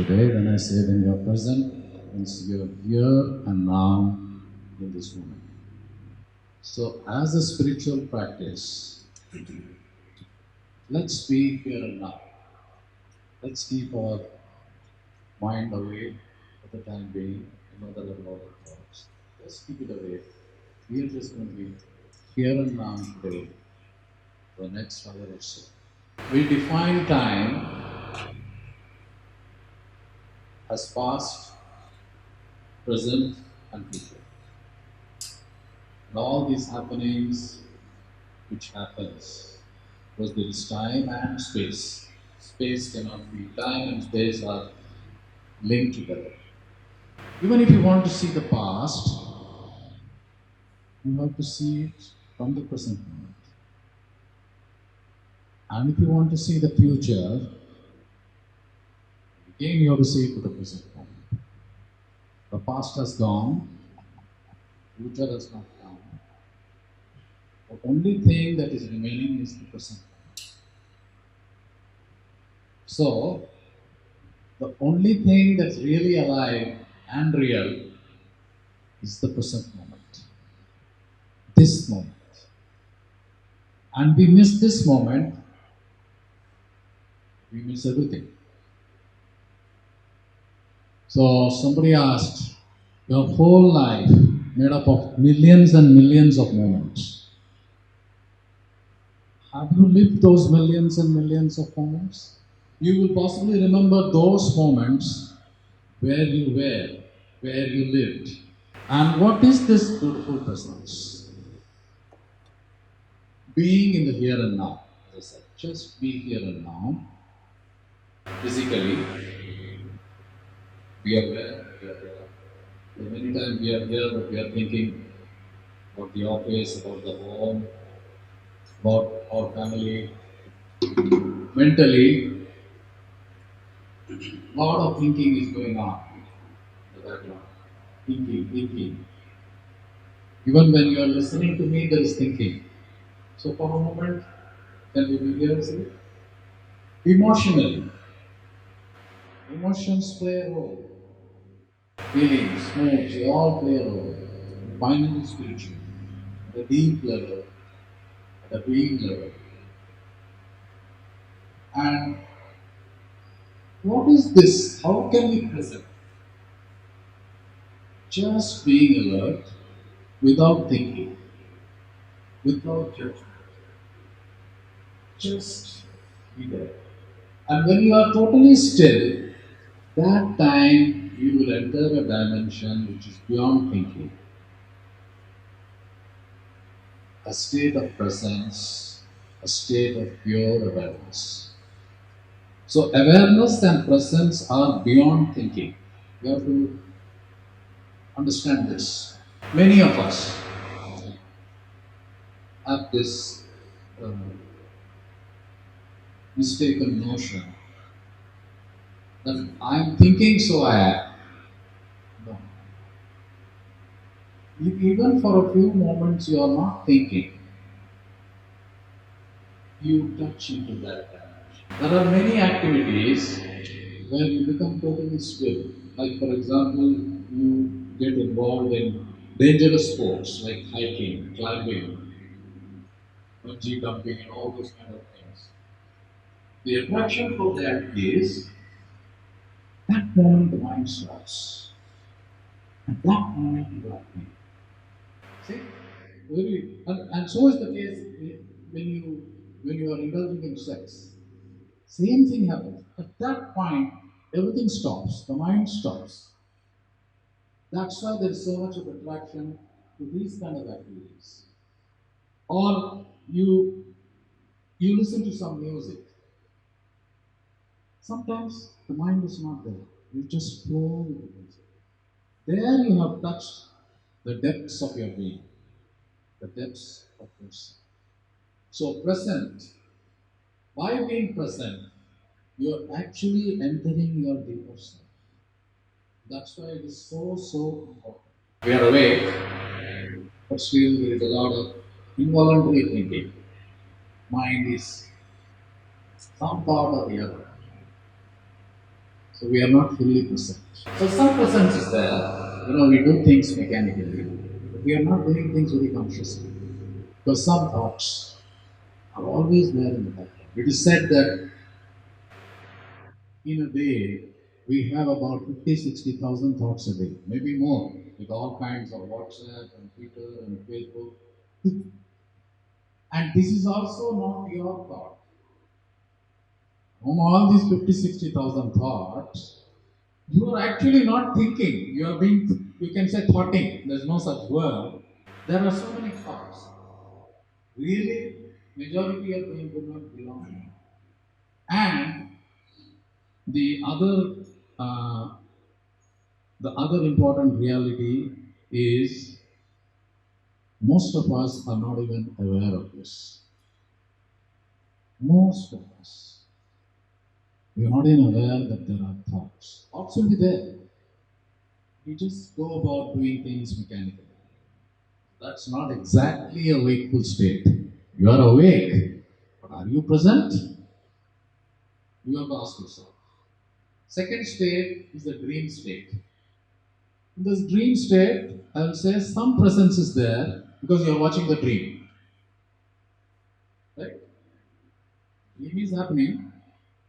today. When I say when you are present, means you are here and now in this moment. So, as a spiritual practice, let's be here and now. Let's keep our mind away for the time being. I know there are a lot of thoughts. Just keep it away. We are just going to be here and now today for the next hour or so. We define time as past, present, and future. And all these happenings which happens because there is time and space. Space cannot be time and space are linked together. Even if you want to see the past, you have to see it from the present moment. And if you want to see the future, again you have to see it with the present moment. The past has gone, future has not come. The only thing that is remaining is the present moment. So, the only thing that's really alive and real is the present moment. This moment. And we miss this moment, we miss everything. So somebody asked, your whole life made up of millions and millions of moments. Have you lived those millions and millions of moments? You will possibly remember those moments where you were, where you lived. And what is this beautiful presence? Being in the here and now, as I said, just be here and now. Physically, we are where we are there. Many times we are here, but we are thinking about the office, about the home, about our family. Mentally, a lot of thinking is going on in the background. Thinking. Even when you are listening to me, there is thinking. So for a moment, can we be here? See? Emotionally, emotions play a role. Feelings, moods, they all play a role. Finally, spiritual, at a deep level, at a being level. And what is this? How can we present? Just being alert without thinking, without judgment. Just be there. And when you are totally still, that time you will enter a dimension which is beyond thinking, a state of presence, a state of pure awareness. So, awareness and presence are beyond thinking. You have to understand this. Many of us have this mistaken notion that I'm thinking, so I am. No. If even for a few moments you are not thinking, you touch into that dimension. There are many activities where you become totally still. Like, for example, you get involved in dangerous sports like hiking, climbing, bungee jumping, and all those kind of things. The attraction for that is that moment the mind stops. At that moment you are free. See? And so is the case when you are indulging in sex. Same thing happens. At that point, everything stops. The mind stops. That's why there is so much of attraction to these kind of activities. Or you listen to some music. Sometimes the mind is not there. You just flow with the music. There you have touched the depths of your being, the depths of yourself. So present, by being present, you are actually entering your deeper self. That's why it is so important. We are awake, but still there is a lot of involuntary thinking. Mind is some thought or the other. So we are not fully present. So some presence is there. We do things mechanically. But we are not doing things very consciously. Because some thoughts are always there in the background. It is said that in a day, we have about 50, 60,000 thoughts a day, maybe more, with all kinds of WhatsApp and Twitter and Facebook. And this is also not your thought. From all these 50, 60,000 thoughts, you are actually not thinking. You are being, you can say thoughting. There's no such word. There are so many thoughts. Really, majority of them do not belong to you. And the other, uh, the other important reality is most of us are not even aware of this. Most of us, we are not even aware that there are thoughts. Thoughts will be there. We just go about doing things mechanically. That's not exactly a wakeful state. You are awake, but are you present? You have to ask yourself. Second state is the dream state. In this dream state, I will say some presence is there because you are watching the dream. Right? Dream is happening,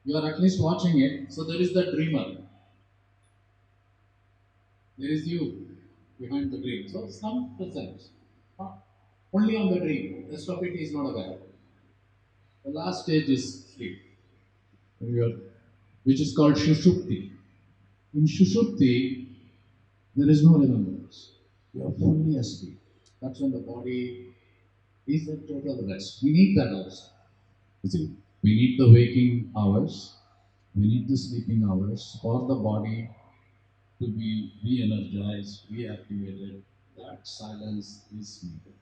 you are at least watching it, so there is the dreamer. There is you behind the dream. So some presence. Only on the dream. Rest of it is not aware. The last stage is sleep. Which is called Shushupti. In Shushupti, there is no remembrance. You are fully asleep. That's when the body is at total rest. We need that also. You see, we need the waking hours, we need the sleeping hours for the body to be re energized, reactivated. That silence is needed.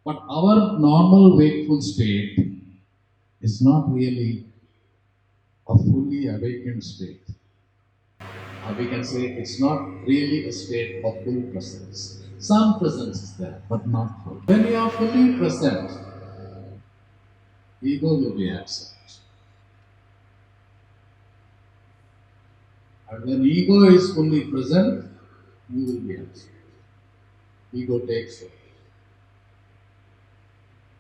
But our normal wakeful state is not really a fully awakened state. We can say it's not really a state of full presence. Some presence is there, but not full. When you are fully present, ego will be absent. And when ego is fully present, you will be absent. Ego takes over.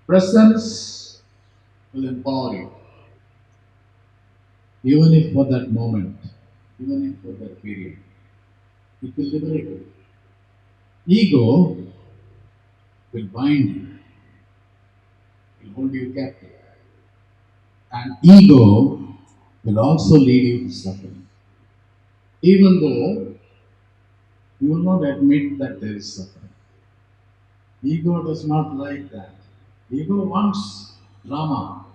Presence will empower you, even if for that moment, even if for that period. It will liberate you. Ego will bind you, will hold you captive. And ego will also lead you to suffering. Even though you will not admit that there is suffering. Ego does not like that. Ego wants drama.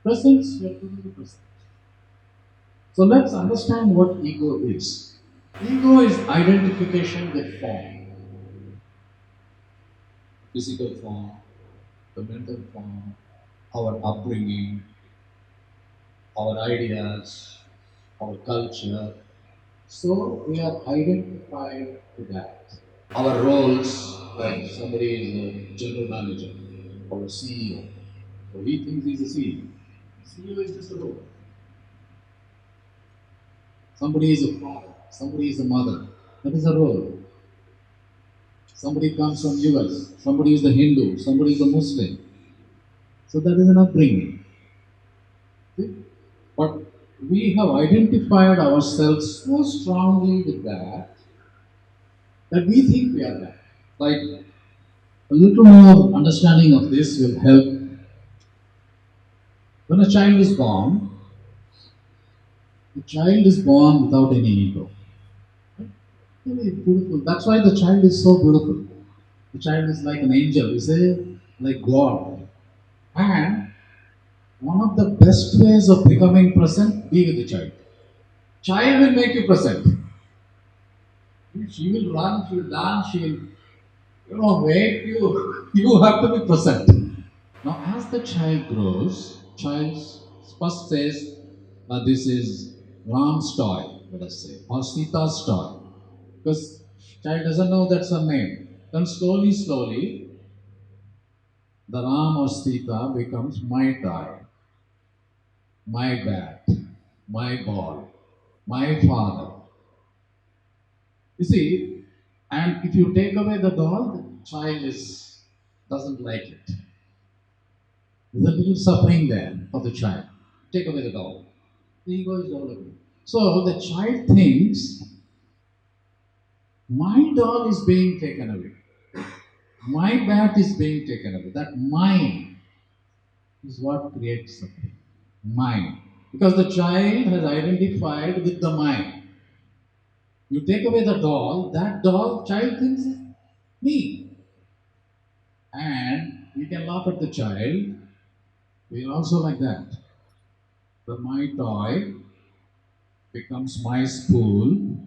Presence, you have to be present. So let's understand what ego is. Ego is identification with form, physical form, the mental form, our upbringing, our ideas, our culture. So we are identified to that. Our roles, like somebody is a general manager or a CEO, so he thinks he's a CEO. CEO is just a role. Somebody is a father, somebody is a mother. That is a role. Somebody comes from US, somebody is a Hindu, somebody is a Muslim. So that is an upbringing. See? But we have identified ourselves so strongly with that we think we are that. Like a little more understanding of this will help. When a child is born, the child is born without any ego. Really beautiful. That's why the child is so beautiful. The child is like an angel, we say, like God. And one of the best ways of becoming present, be with the child. Child will make you present. She will run, she will dance, she will, wake you. You have to be present. Now, as the child grows, child first says, this is Ram's toy, let us say, or Sita's toy. Because child doesn't know that's her name. Then slowly, slowly, the Ram or Sita becomes my toy. my bat, my ball, my father. You see, and if you take away the doll, the child doesn't like it. There's a little suffering there for the child. Take away the doll. The ego is developing. So the child thinks, my doll is being taken away. My bat is being taken away. That mine is what creates suffering. Mine. Because the child has identified with the mine. You take away the doll, that doll, child thinks is me. And we can laugh at the child. We are also like that. The my toy becomes my school,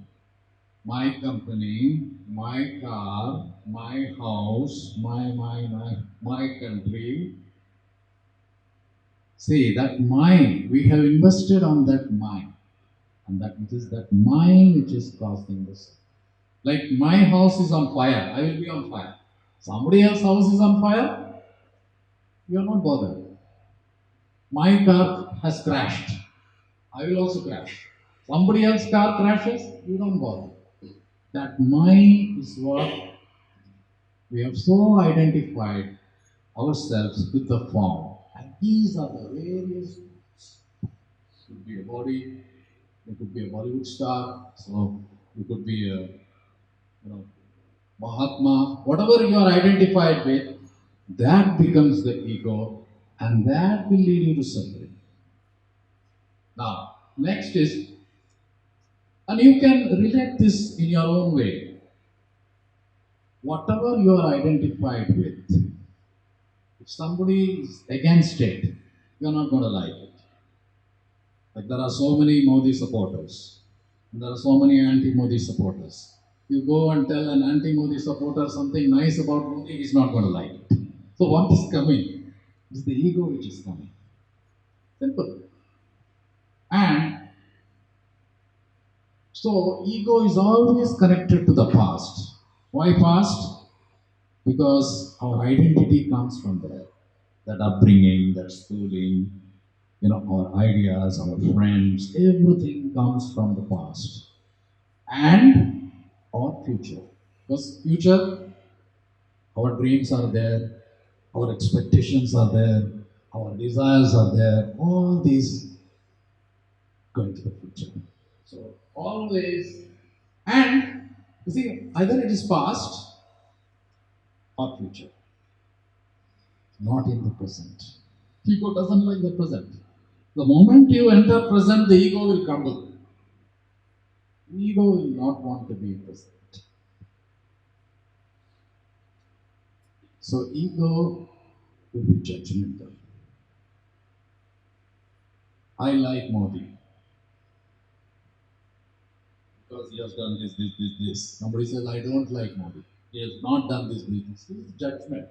my company, my car, my house, my country. See, that mind, we have invested on that mind. And that it is that mind which is causing this. Like my house is on fire, I will be on fire. Somebody else's house is on fire, you are not bothered. My car has crashed, I will also crash. Somebody else's car crashes, you don't bother. That mind is what we have so identified ourselves with the form. And these are the various forms. It could be a body, it could be a Bollywood star, so you could be a Mahatma, whatever you are identified with, that becomes the ego and that will lead you to suffering. Now, next is, and you can relate this in your own way. Whatever you are identified with, if somebody is against it, you're not going to like it. Like there are so many Modi supporters, and there are so many anti-Modi supporters. You go and tell an anti-Modi supporter something nice about Modi, he's not going to like it. So what is coming? It's the ego which is coming. Simple. And so ego is always connected to the past. Why past? Because our identity comes from there. That upbringing, that schooling, our ideas, our friends, everything comes from the past. And our future. Because future, our dreams are there, our expectations are there, our desires are there, all these go into the future. So always, and you see, either it is past or future, not in the present. Ego doesn't like the present. The moment you enter present, the ego will crumble. Ego will not want to be present. So ego will be judgmental. I like Modi because he has done this. Somebody says, I don't like Modi. He has not done this. This is judgment.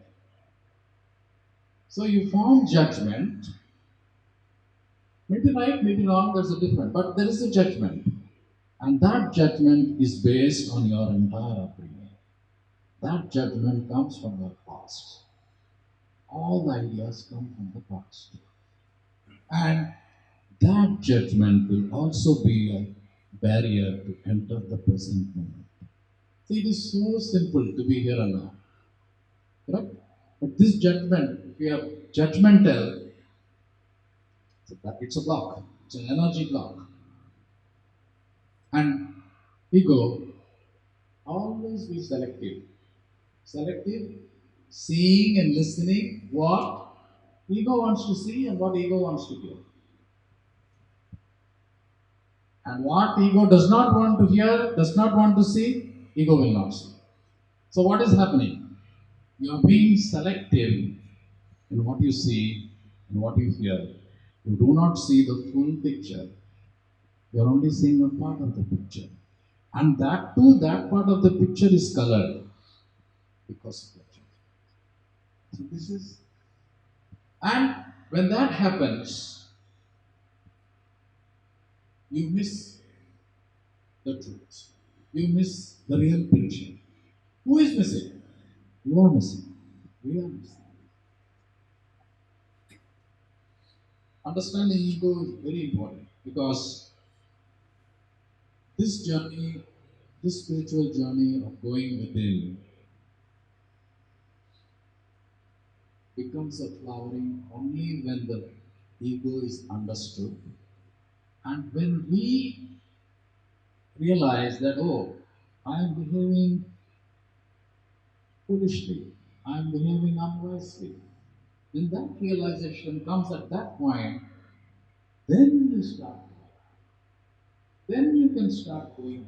So you form judgment. Maybe right, maybe wrong, there's a difference. But there is a judgment. And that judgment is based on your entire upbringing. That judgment comes from your past. All the ideas come from the past. And that judgment will also be a barrier to enter the present moment. See, it is so simple to be here and now. Correct? But this judgment, if you are judgmental, it's a block. It's an energy block. And ego, always be selective. Selective, seeing and listening what ego wants to see and what ego wants to hear. And what ego does not want to hear, does not want to see, ego will not see. So what is happening? You are being selective in what you see and what you hear. You do not see the full picture. You are only seeing a part of the picture. And that too, that part of the picture is colored because of that. So this is, and when that happens, you miss the truth. You miss the real picture. Who is missing? You are missing. We are missing. Understanding ego is very important because this journey, this spiritual journey of going within becomes a flowering only when the ego is understood and when we realize that, oh, I am behaving foolishly, I am behaving unwisely. When that realization comes at that point, then you start, then you can start going.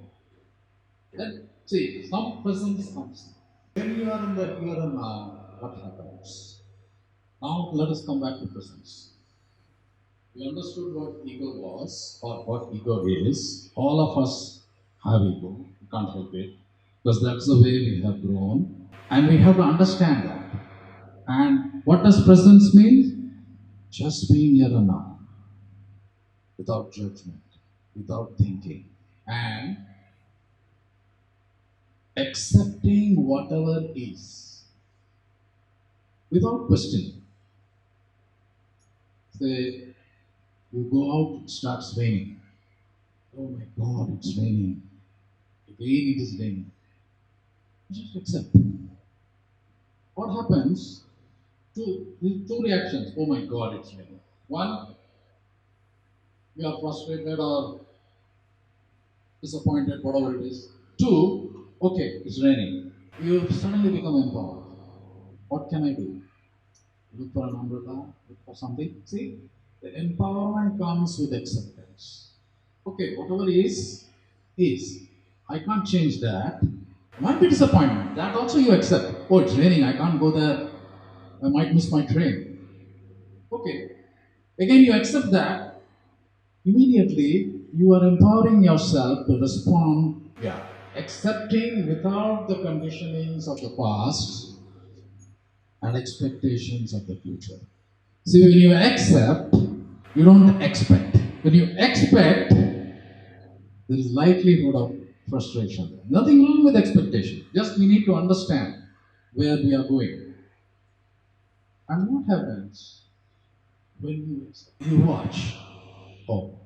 Then, see, some presence comes. When you are in the here and now, what happens? Now let us come back to presence. We understood what ego was or what ego is. All of us have ego. We can't help it because that's the way we have grown. And we have to understand that. And what does presence mean? Just being here and now, without judgment, without thinking, and accepting whatever is without questioning. Say, you go out, it starts raining. Oh my God, it's raining. Again, it is raining. Just accept. What happens? Two reactions. Oh my God, it's raining. One, you are frustrated or disappointed, whatever it is. Two, okay, it's raining. You suddenly become empowered. What can I do? Look for an umbrella, look for something. See, the empowerment comes with acceptance. Okay, whatever is, is. I can't change that. Might be disappointment. That also you accept. Oh, it's raining. I can't go there. I might miss my train. Okay. Again, you accept that. Immediately, you are empowering yourself to respond. Yeah. Accepting without the conditionings of the past and expectations of the future. See, when you accept, you don't expect. When you expect, there is likelihood of frustration. Nothing wrong with expectation. Just we need to understand where we are going. And what happens when you watch? Oh,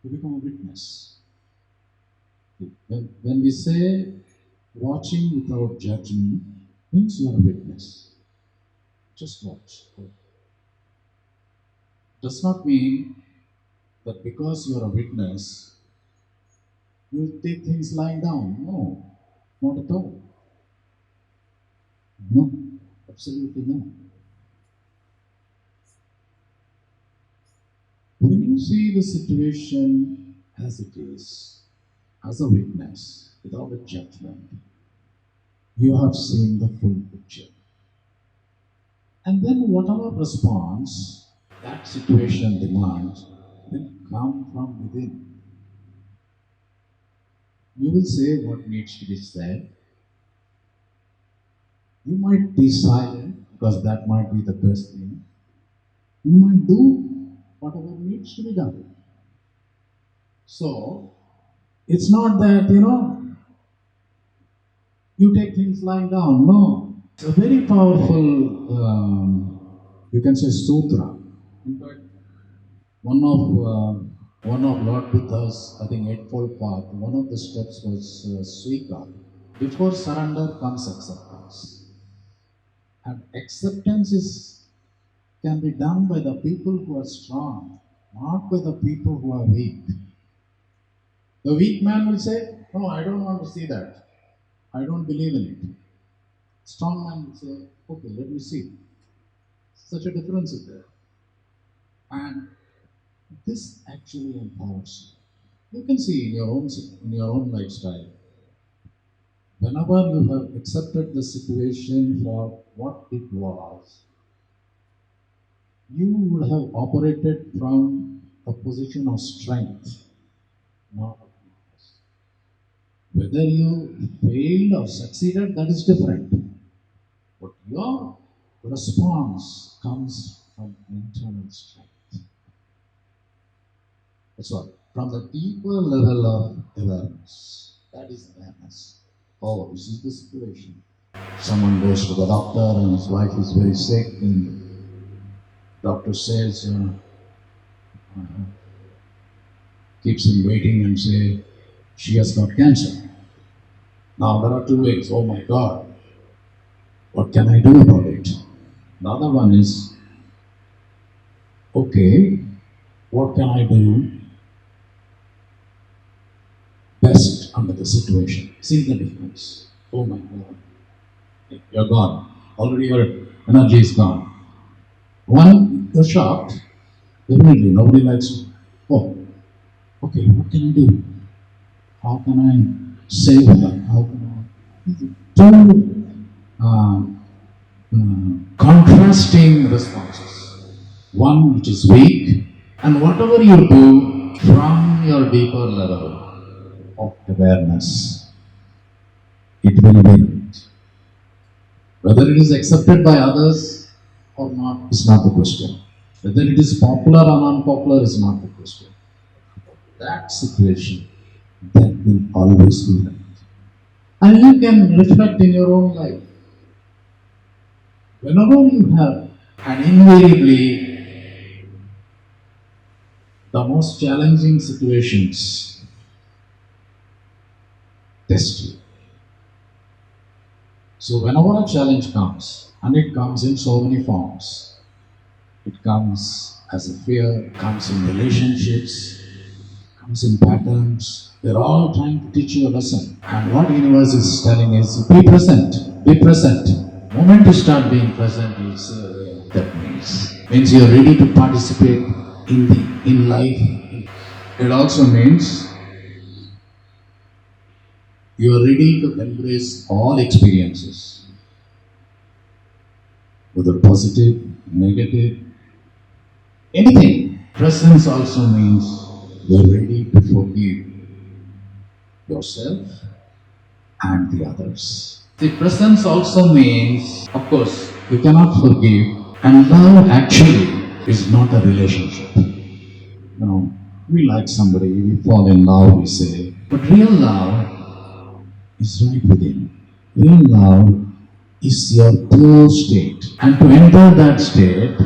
you become a witness. When we say watching without judgment, means you are a witness. Just watch. Does not mean that because you are a witness, you will take things lying down. No, not at all. No, absolutely no. When you see the situation as it is, as a witness, without a judgment, you have seen the full picture. And then whatever response that situation demands will come from within. You will say what needs to be said. You might be silent because that might be the best thing. You might do whatever needs to be done. So, it's not that, you take things lying down. No. It's a very powerful, you can say, sutra. In fact, one of Lord Buddha's, I think, Eightfold Path, one of the steps was Swika. Before surrender comes acceptance. And acceptance can be done by the people who are strong, not by the people who are weak. The weak man will say, no, I don't want to see that. I don't believe in it. Strong man will say, okay, let me see. Such a difference is there. And this actually empowers you. You can see in your own lifestyle. Whenever you have accepted the situation for what it was, you would have operated from a position of strength, not of weakness. Whether you failed or succeeded, that is different. But your response comes from internal strength. That's what. From the deeper level of awareness. That is awareness. Oh, this is the situation. Someone goes to the doctor and his wife is very sick and Doctor says, keeps him waiting and say, she has got cancer. Now there are two ways. Oh my God, what can I do about it? The other one is, okay, what can I do best under the situation? See the difference. Oh my God, you're gone. Already your energy is gone. One, you're shocked. Definitely, nobody likes, oh, okay, what can I do? How can I save her? How can I? Two contrasting responses. One which is weak, and whatever you do from your deeper level of awareness, it will be right. Whether it is accepted by others or not is not the question. Whether it is popular or unpopular is not the question. That situation, that will always be right. And you can reflect in your own life. Whenever you have, and invariably, the most challenging situations test you. So, whenever a challenge comes, and it comes in so many forms, it comes as a fear, it comes in relationships, it comes in patterns. They're all trying to teach you a lesson. And what universe is telling is be present, be present. The moment you start being present, you say, "Oh, that means you're ready to participate in life. It also means you are ready to embrace all experiences, whether positive, negative, anything. Presence also means you are ready to forgive yourself and the others. The presence also means, of course, you cannot forgive, and love actually is not a relationship. You know, we like somebody, we fall in love, we say, but real love is right within. Real love is your pure state. And to enter that state,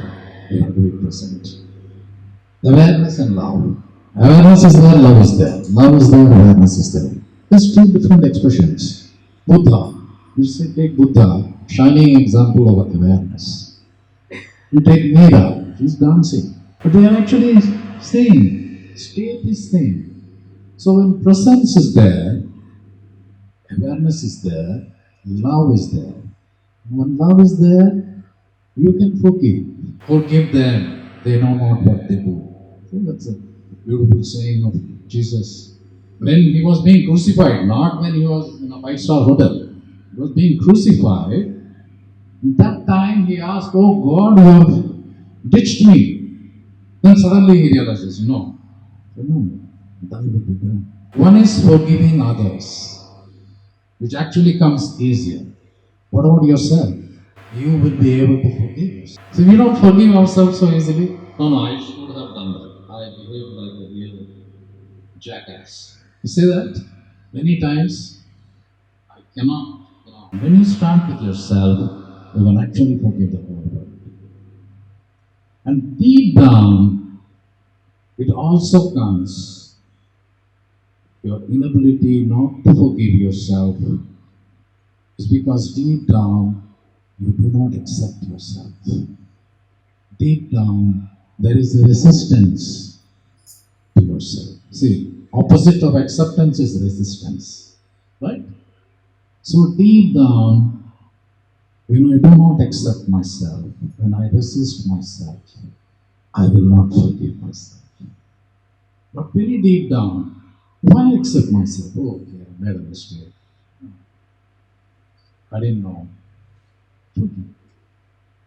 you have to be present. Awareness and love. Awareness is there, love is there. Love is there, awareness is there. There's two different expressions. Buddha. You say take Buddha, shining example of awareness. You take Meera, she's dancing. But they are actually same. State is same. So when presence is there, awareness is there, love is there. When love is there, you can forgive. Forgive them, they know not what they do. So that's a beautiful saying of Jesus. When he was being crucified, not when he was in a five-star hotel, he was being crucified. At that time he asked, "Oh God, you have ditched me." Then suddenly he realizes, no, no, that will be done. One is forgiving others, which actually comes easier. What about yourself? You will be able to forgive yourself. So we don't forgive ourselves so easily. No, no, I should have done that. I behaved like a real jackass. You say that many times. I cannot. When you start with yourself, you can actually forgive the whole world. And deep down, it also comes your inability not to forgive yourself is because deep down you do not accept yourself. Deep down there is a resistance to yourself. See, opposite of acceptance is resistance, right? So deep down, when I do not accept myself, when I resist myself, I will not forgive myself. But very deep down, why accept myself? Oh, okay, I made a mistake. I didn't know. Forgive.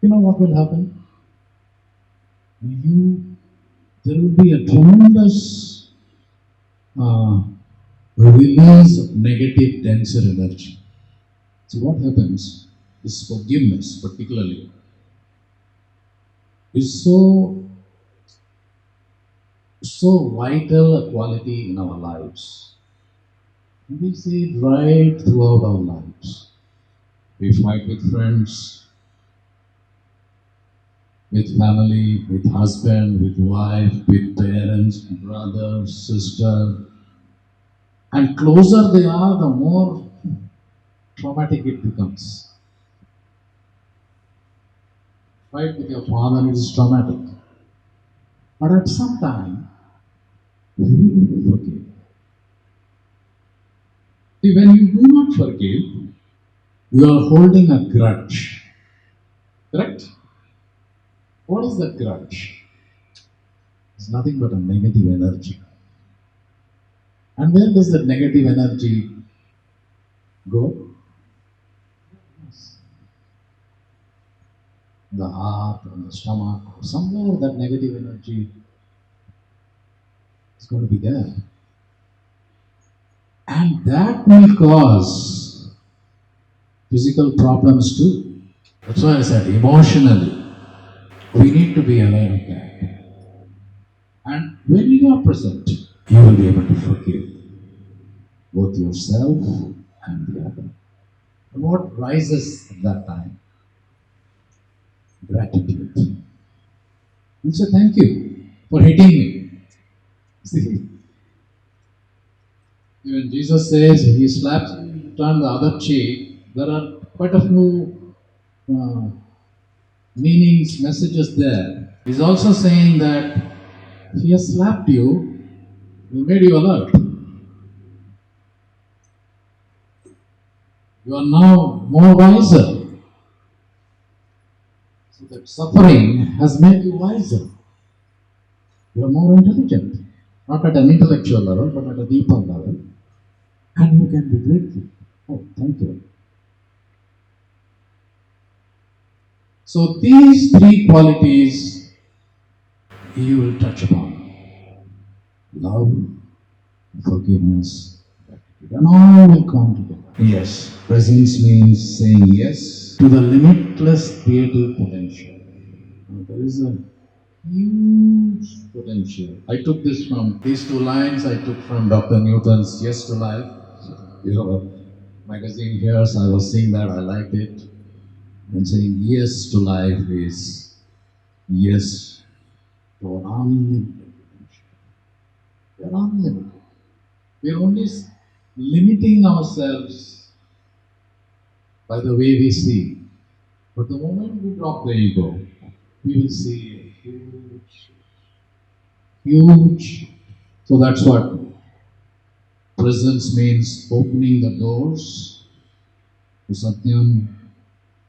You know what will happen? You, there will be a tremendous uh, release of negative, denser energy. So what happens is forgiveness, particularly, is so vital a quality in our lives. We see it right throughout our lives. We fight with friends, with family, with husband, with wife, with parents, brother, sister. And closer they are, the more traumatic it becomes. Fight with your father is traumatic. But at some time, you forgive. See, when you do not forgive, you are holding a grudge. Correct? What is that grudge? It's nothing but a negative energy. And where does that negative energy go? The heart and the stomach. Somewhere that negative energy is going to be there. And that will cause physical problems too. That's why I said emotionally, we need to be aware of that. And when you are present, you will be able to forgive both yourself and the other. And what rises at that time? Gratitude. You say, thank you for hitting me. See, even Jesus says he slaps you, turn the other cheek. There are quite a few uh, meanings, messages there. He's also saying that he has slapped you, he made you alert. You are now more wiser. So that suffering has made you wiser. You are more intelligent. Not at an intellectual level, but at a deeper level. And you can be grateful. Oh, thank you. So these three qualities you will touch upon. Love, forgiveness, gratitude. And all will come together. Yes, presence means saying yes to the limitless creative potential. Now, there is a huge potential. I took this from these two lines. I took from Dr. Newton's Yes to Life. You have a magazine here, so I was seeing that. I liked it. And saying yes to life is yes to an unlimited potential. We are unlimited. We are only limiting ourselves by the way we see. But the moment we drop the ego, we will see a huge. So that's what presence means, opening the doors to Satyam,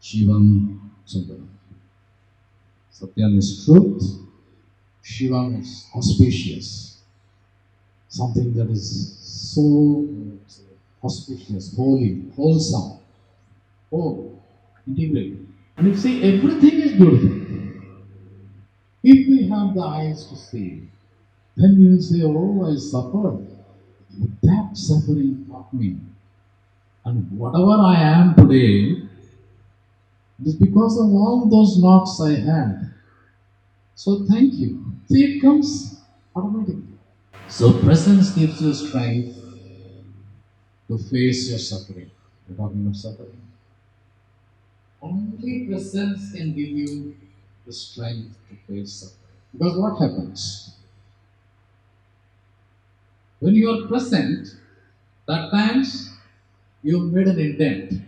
Shivam, Sundaram. Satyam is truth, Shivam is auspicious, something that is so auspicious, holy, wholesome, whole, integrated. And you see, everything is beautiful. If we have the eyes to see, then we will say, oh, I suffered. But that suffering taught me. And whatever I am today, it is because of all those knocks I had. So thank you. See, it comes automatically. So presence gives you strength to face your suffering. We're talking of suffering. Only presence can give you the strength to face suffering. Because what happens? When you are present, that times you made an intent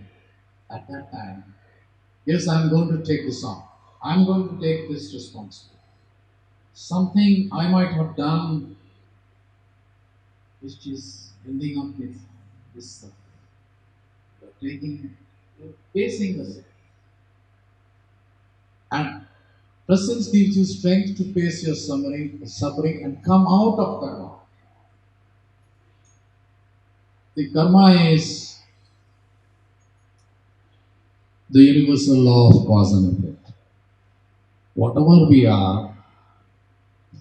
at that time. Yes, I'm going to take this on. I'm going to take this responsibility. Something I might have done which is ending up with this suffering. You're facing the suffering. And presence gives you strength to face your suffering and come out of karma. The karma is the universal law of cause and effect. Whatever we are,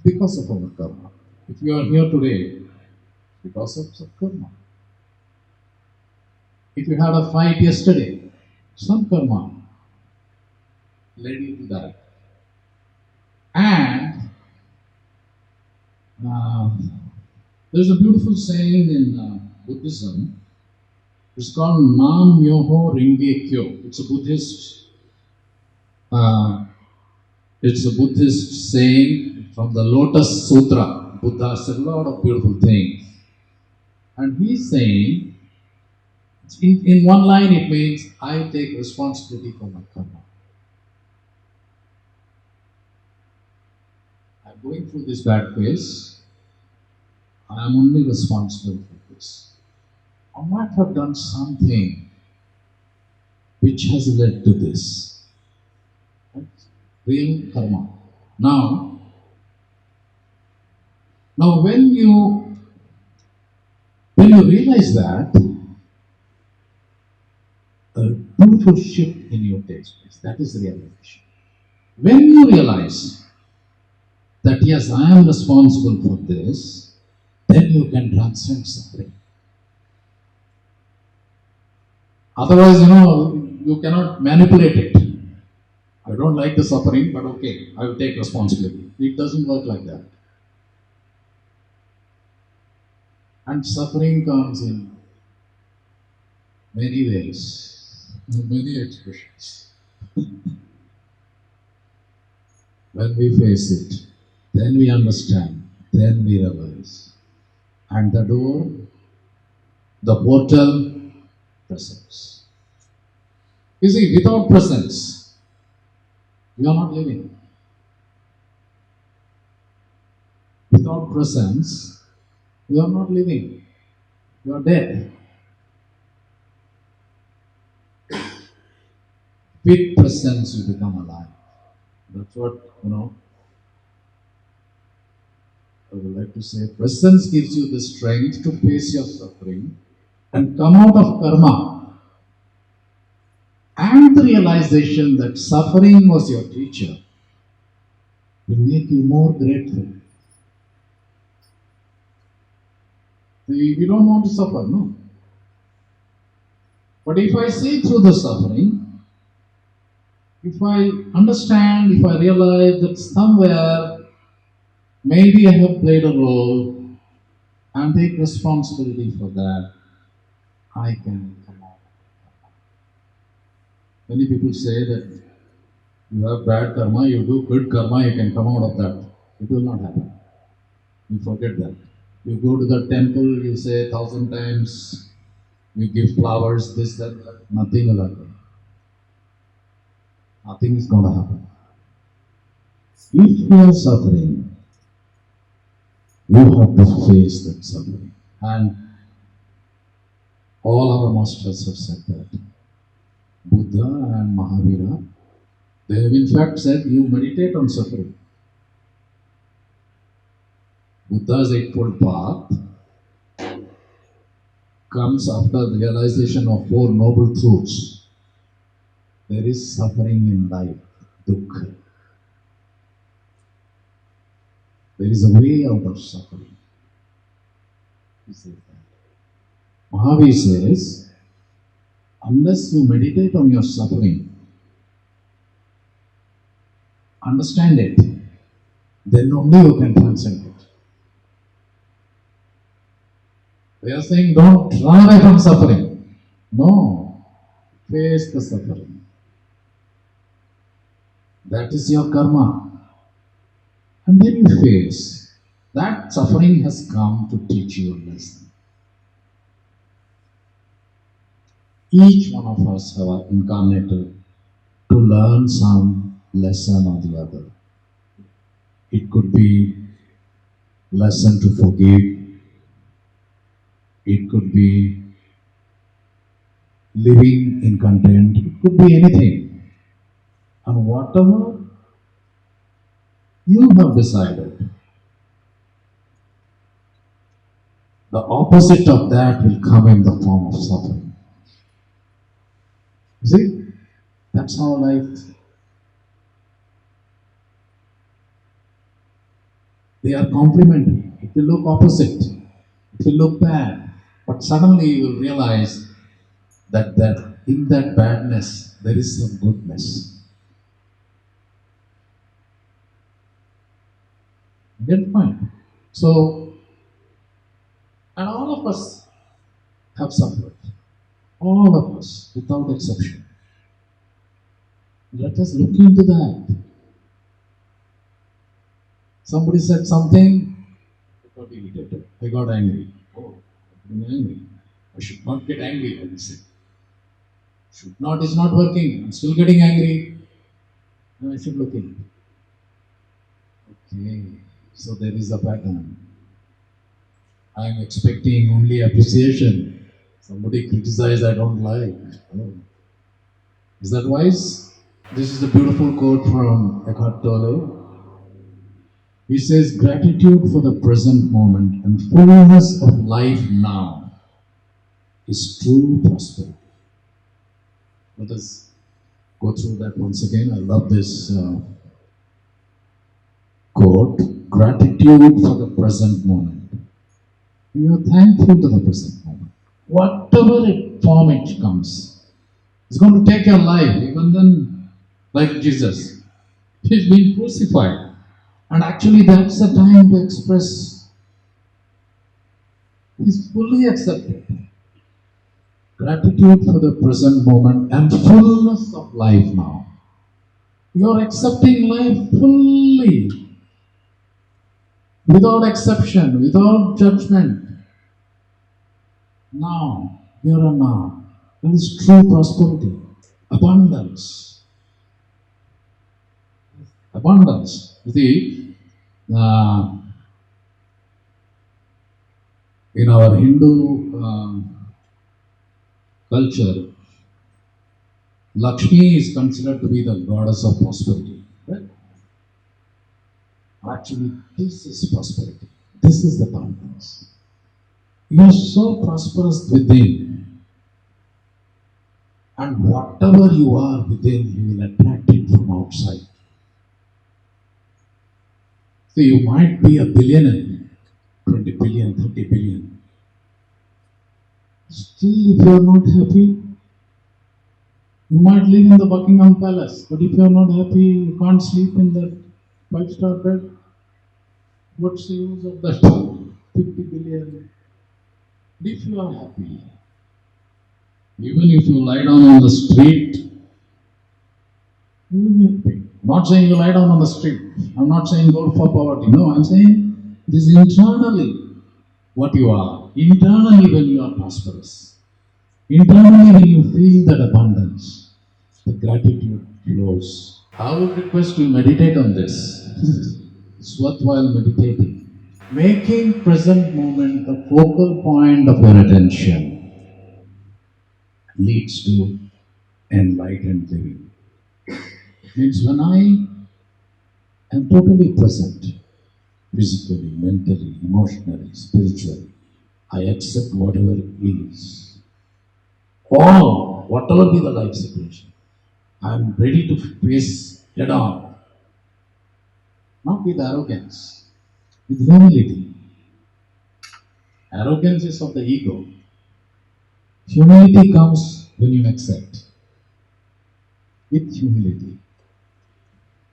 because of our karma. If you are here today, because of some karma. If you had a fight yesterday, some karma led you to that. And there's a beautiful saying in Buddhism. It's called Nam Myoho Renge Kyo. It's a Buddhist It's a Buddhist saying from the Lotus Sutra. Buddha said a lot of beautiful things. And he's saying, in one line, it means I take responsibility for my karma. I'm going through this bad phase. I am only responsible for this. I might have done something which has led to this. Right? Real karma. Now, now when you realize that, a beautiful shift in you takes place. That is realization. When you realize that yes, I am responsible for this, then you can transcend suffering. Otherwise, you cannot manipulate it. I don't like the suffering, but okay, I will take responsibility. It doesn't work like that. And suffering comes in many ways, many expressions. When we face it, then we understand, then we realize. And the door, the portal, presence. You see, without presence, you are not living. Without presence, you are not living. You are dead. With presence, you become alive. That's what, I would like to say. Presence gives you the strength to face your suffering and come out of karma. And the realization that suffering was your teacher will make you more grateful. We don't want to suffer, no. But if I see through the suffering, if I understand, if I realize that somewhere maybe I have played a role and take responsibility for that, I can come out. Many people say that you have bad karma, you do good karma, you can come out of that. It will not happen. You forget that. You go to the temple, you say 1,000 times, you give flowers, this, that, nothing will happen. Nothing is going to happen. If you are suffering, you have to face that suffering. And all our masters have said that. Buddha and Mahavira, they have in fact said you meditate on suffering. Buddha's Eightfold Path comes after the realization of four noble truths. There is suffering in life, dukkha. There is a way out of suffering. He says that. Mahavir says, unless you meditate on your suffering, understand it, then only you can transcend it. They are saying, don't run away from suffering. No, face the suffering. That is your karma. And then you face. That suffering has come to teach you a lesson. Each one of us have incarnated to learn some lesson or the other. It could be lesson to forgive. It could be living in content. It could be anything. And whatever you have decided, the opposite of that will come in the form of suffering. You see? That's how life. They are complementary. It will look opposite. It will look bad. But suddenly you will realize that in that badness there is some goodness. Get the point? So, and all of us have suffered. All of us, without exception. Let us look into that. Somebody said something, I got irritated. I got angry. Oh, I'm angry. I should not get angry, I said. Should not is not working. I'm still getting angry. And I should look in. Okay, so there is a pattern. I am expecting only appreciation. Somebody criticize, I don't like. Oh. Is that wise? This is a beautiful quote from Eckhart Tolle. He says, gratitude for the present moment and fullness of life now is true prosperity. Let us go through that once again. I love this quote. Gratitude for the present moment. You are thankful to the present moment. Whatever form it comes, it's going to take your life. Even then, like Jesus, he's been crucified. And actually, that's the time to express. He's fully accepted. Gratitude for the present moment and fullness of life now. You're accepting life fully, without exception, without judgment. Now, here and now. That is true prosperity. Abundance. Abundance. You see, in our Hindu culture, Lakshmi is considered to be the goddess of prosperity. Right? Actually, this is prosperity. This is the abundance. You are so prosperous within, and whatever you are within, you will attract it from outside. So you might be a billionaire, 20 billion, 30 billion. Still, if you are not happy, you might live in the Buckingham Palace, but if you are not happy, you can't sleep in that 5-star bed. What's the use of that 50 billion? If you are happy, even if you lie down on the street, you will be happy. I'm not saying you lie down on the street. I'm not saying go for poverty. No, I'm saying it is internally what you are. Internally when you are prosperous. Internally when you feel that abundance, the gratitude flows. I would request you meditate on this. It's worthwhile meditating. Making present moment the focal point of your attention leads to enlightened living. It means when I am totally present, physically, mentally, emotionally, spiritually, I accept whatever is. All, whatever be the life situation, I am ready to face head on. Not with arrogance, with humility. Arrogance is of the ego. Humility comes when you accept. With humility.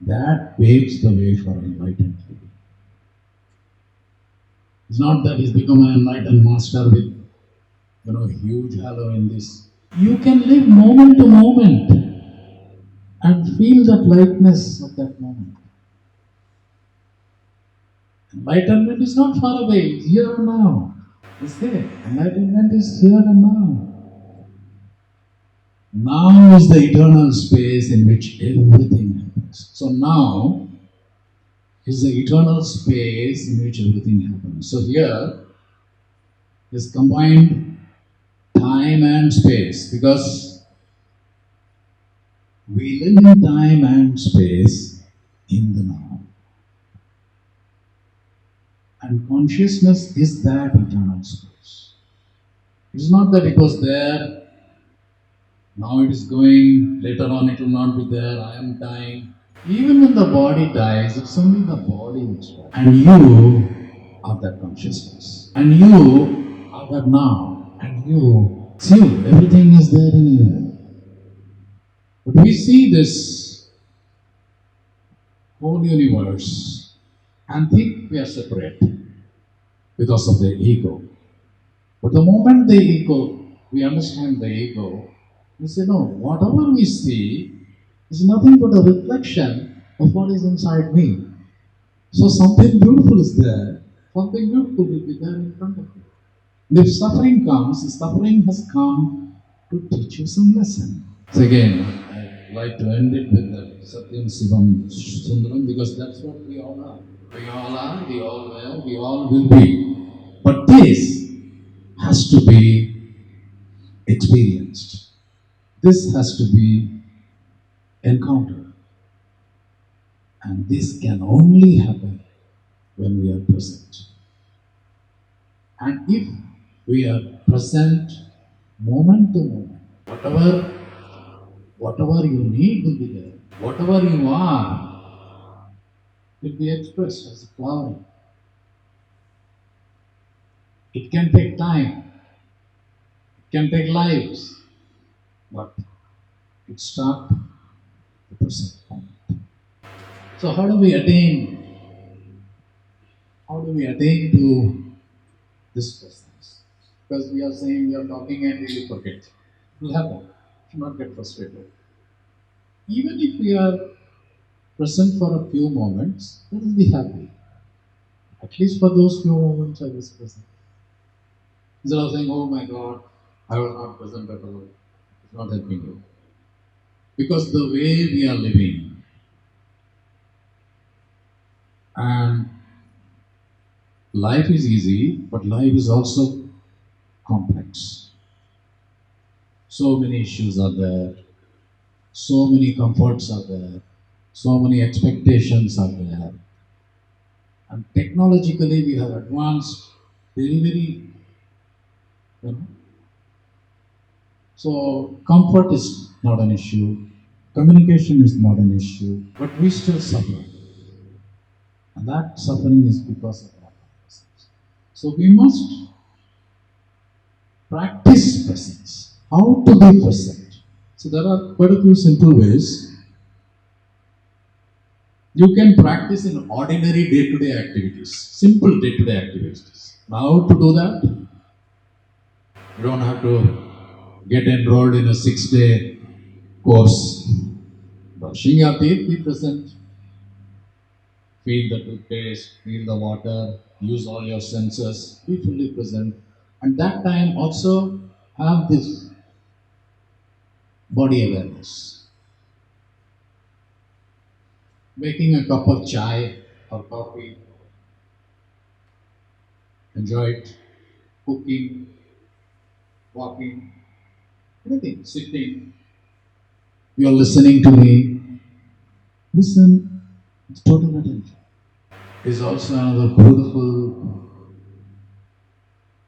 That paves the way for enlightened living. It's not that he's become an enlightened master with huge halo in this. You can live moment to moment and feel that lightness of that moment. Enlightenment is not far away, it's here and now. It's there. Enlightenment is here and now. Now is the eternal space in which everything happens. So now is the eternal space in which everything happens. So here is combined time and space because we live in time and space in the now. And consciousness is that eternal space. It's not that it was there, now it is going, later on it will not be there, I am dying. Even when the body dies, it's only the body which dies. And you are that consciousness. And you are that now. And you, see, everything is there in you. But we see this whole universe and think we are separate because of the ego. But the moment the ego, we understand the ego, we say, no, whatever we see is nothing but a reflection of what is inside me. So something beautiful is there. Something beautiful will be there in front of you. And if suffering comes, the suffering has come to teach you some lesson. So again, I'd like to end it with that Satyam Sivam Sundaram because that's what we all are. We all are, we all were, we all will be. But this has to be experienced. This has to be encountered. And this can only happen when we are present. And if we are present moment to moment, whatever you need will be there. Whatever you are will be expressed as a flower. It can take time, it can take lives, but it starts the present moment. So how do we attain? How do we attain to this presence? Because we are saying we are talking and we will forget. It will happen. Do not get frustrated. Even if we are present for a few moments, let us be happy. At least for those few moments I was present. Instead of saying, oh my God, I was not present at all. It's not helping you. Because the way we are living and life is easy, but life is also complex. So many issues are there, so many comforts are there, so many expectations are there. And technologically we have advanced very, very, you know. So comfort is not an issue, communication is not an issue, but we still suffer. And that suffering is because of our presence. So we must practice presence. How to be present? So there are quite a few simple ways you can practice in ordinary day-to-day activities, simple day-to-day activities. How to do that? You don't have to get enrolled in a 6-day course. Brushing your teeth, be present. Feel the toothpaste, feel the water, use all your senses, be fully present. And that time also have this body awareness. Making a cup of chai or coffee, enjoy it, cooking, walking, anything, sitting. You're listening to me, listen, it's total attention. Is also another beautiful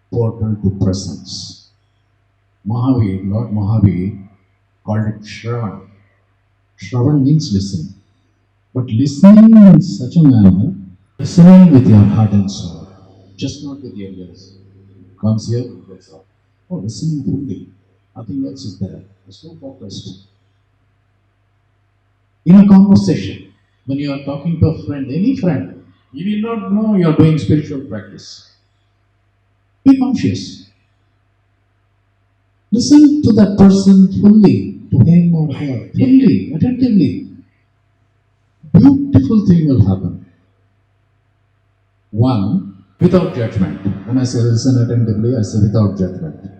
portal to presence. Mahavir, Lord Mahavir, called it Shravan. Shravan means listening. But listening in such a manner, listening with your heart and soul, just not with your ears. Comes here, goes out. Oh, listening fully. Nothing else is there. You're so focused. In a conversation, when you are talking to a friend, any friend, you will not know you are doing spiritual practice. Be conscious. Listen to that person fully, to him or her, fully, attentively. Beautiful thing will happen. One, without judgment. When I say listen attentively, I say without judgment.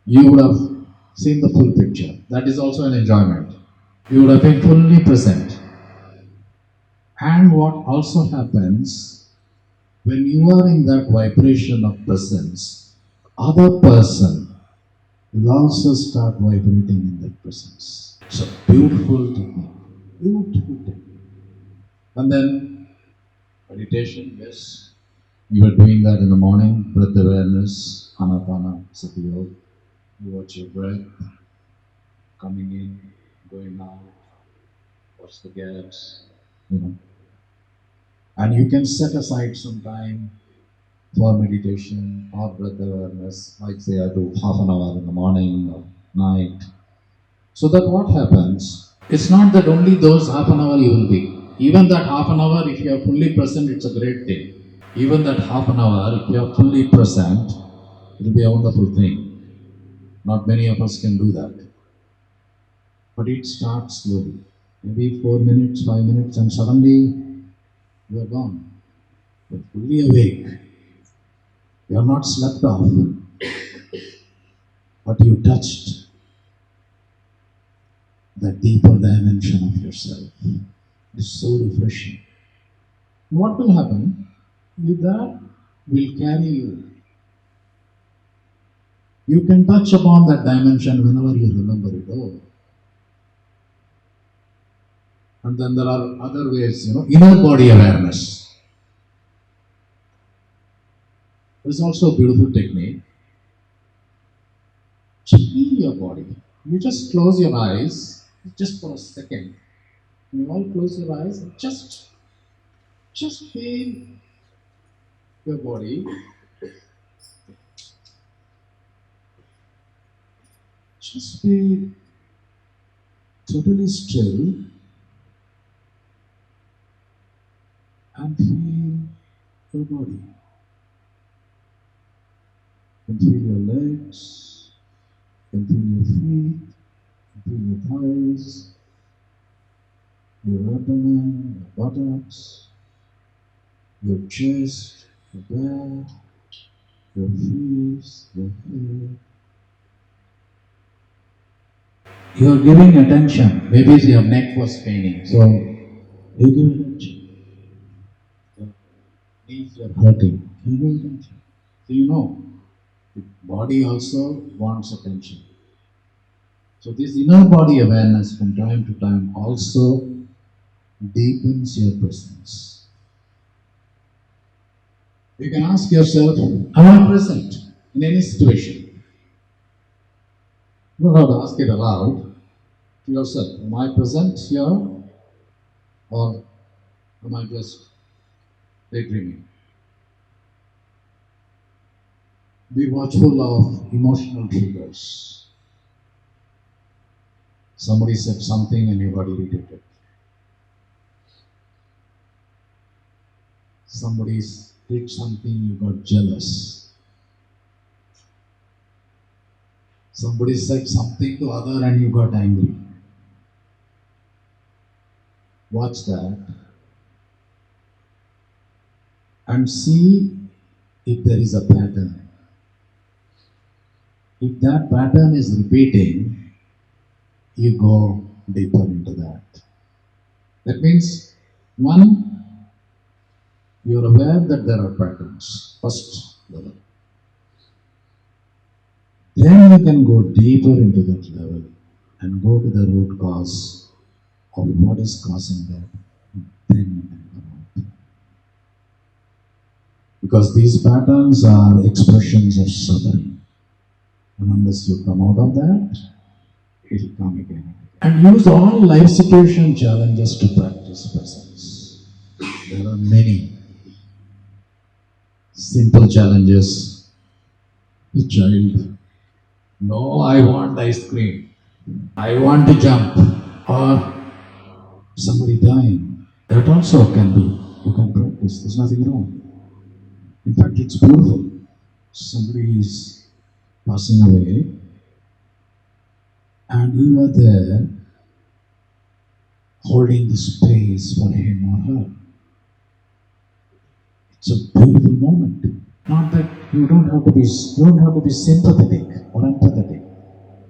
You would have seen the full picture. That is also an enjoyment. You would have been fully present. And what also happens when you are in that vibration of presence, other person will also start vibrating in that presence. It's a beautiful technique. Beautiful technique. And then meditation, yes. You are doing that in the morning, breath awareness, anapana, sati yoga. You watch your breath coming in, going out, watch the gaps, you know. And you can set aside some time for meditation or breath awareness, like say I do half an hour in the morning or night. So that what happens, it's not that only those half an hour you will be. Even that half an hour, if you are fully present, it's a great thing. Even that half an hour, if you are fully present, it will be a wonderful thing. Not many of us can do that. But it starts slowly. Maybe 4 minutes, 5 minutes, and suddenly You are gone. You are fully awake. You are not slept off, but you touched the deeper dimension of yourself. It's so refreshing. What will happen? With that will carry you. You can touch upon that dimension whenever you remember it. Oh. And then there are other ways, inner body awareness. There's also a beautiful technique. Feel your body. You just close your eyes, just for a second. You all close your eyes and just feel your body. Just be totally still and feel your body. You can feel your legs, you can feel your feet, you can feel your thighs, your abdomen, your buttocks, your chest, your back, your face, your head. You are giving attention. Maybe your neck was paining, so you give attention. Your knees are hurting. You give attention. So the body also wants attention. So this inner body awareness from time to time also deepens your presence. You can ask yourself, am I present in any situation? You don't have to ask it aloud to yourself. Am I present here or am I just daydreaming? Be watchful of emotional triggers. Somebody said something and you got irritated. Somebody did something, you got jealous. Somebody said something to other and you got angry. Watch that and see if there is a pattern. If that pattern is repeating, you go deeper into that. That means, one, you're aware that there are patterns, first level. Then you can go deeper into that level and go to the root cause of what is causing that. Then you can come out. Because these patterns are expressions of suffering. And unless you come out of that, it will come again. And use all life situation challenges to practice presence. There are many simple challenges. The child, no, I want ice cream. I want to jump. Or somebody dying. That also can be. You can practice. There's nothing wrong. In fact, it's beautiful. Somebody is passing away and you are there holding the space for him or her. It's a beautiful moment. Not that you don't have to be sympathetic or empathetic.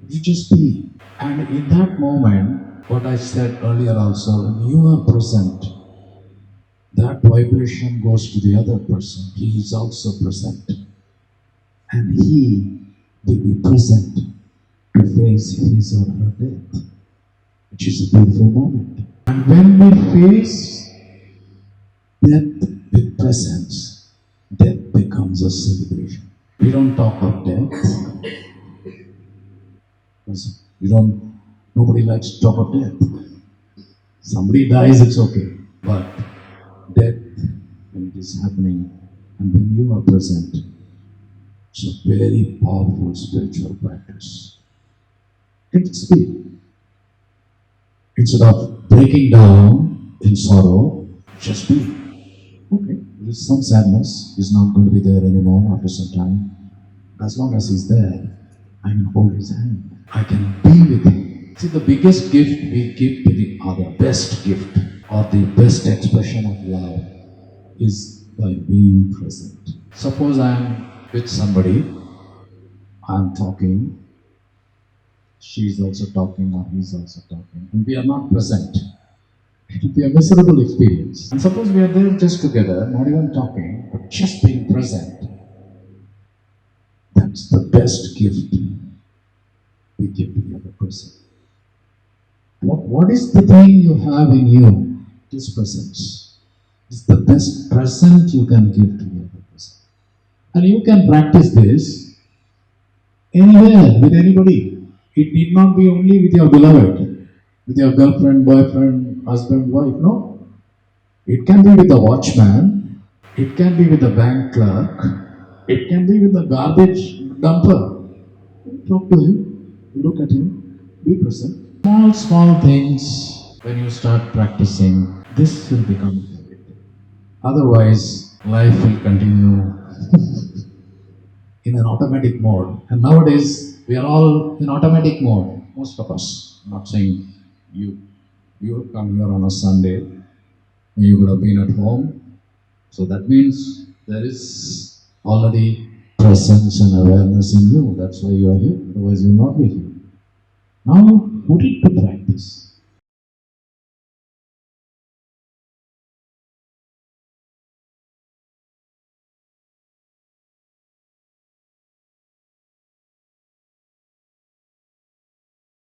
You just be. And in that moment, what I said earlier also, when you are present, that vibration goes to the other person. He is also present. And he will be present to face his or her death, which is a beautiful moment. And when we face death with presence, death becomes a celebration. We don't talk of death because nobody likes to talk of death. Somebody dies, it's okay. But death, when it is happening and when you are present, it's a very powerful spiritual practice. Just be. Instead of breaking down in sorrow, just be. Okay, there is some sadness. He's not going to be there anymore after some time. As long as he's there, I can hold his hand. I can be with him. See, the biggest gift we give to the other, best gift or the best expression of love is by being present. Suppose I am with somebody, I am talking, she is also talking, or he is also talking, and we are not present. It will be a miserable experience. And suppose we are there just together, not even talking, but just being present. That's the best gift we give to the other person. What is the thing you have in you? It is presence. It's the best present you can give to the other person. And you can practice this anywhere, with anybody. It need not be only with your beloved, with your girlfriend, boyfriend, husband, wife. No. It can be with the watchman, it can be with the bank clerk, it can be with the garbage dumper. Talk to him, look at him, be present. Small, small things, when you start practicing, this will become habit. Otherwise, life will continue in an automatic mode. And nowadays, we are all in automatic mode, most of us. I'm not saying you. You come here on a Sunday, you could have been at home. So that means there is already presence and awareness in you. That's why you are here. Otherwise, you will not be here. Now, put it to practice.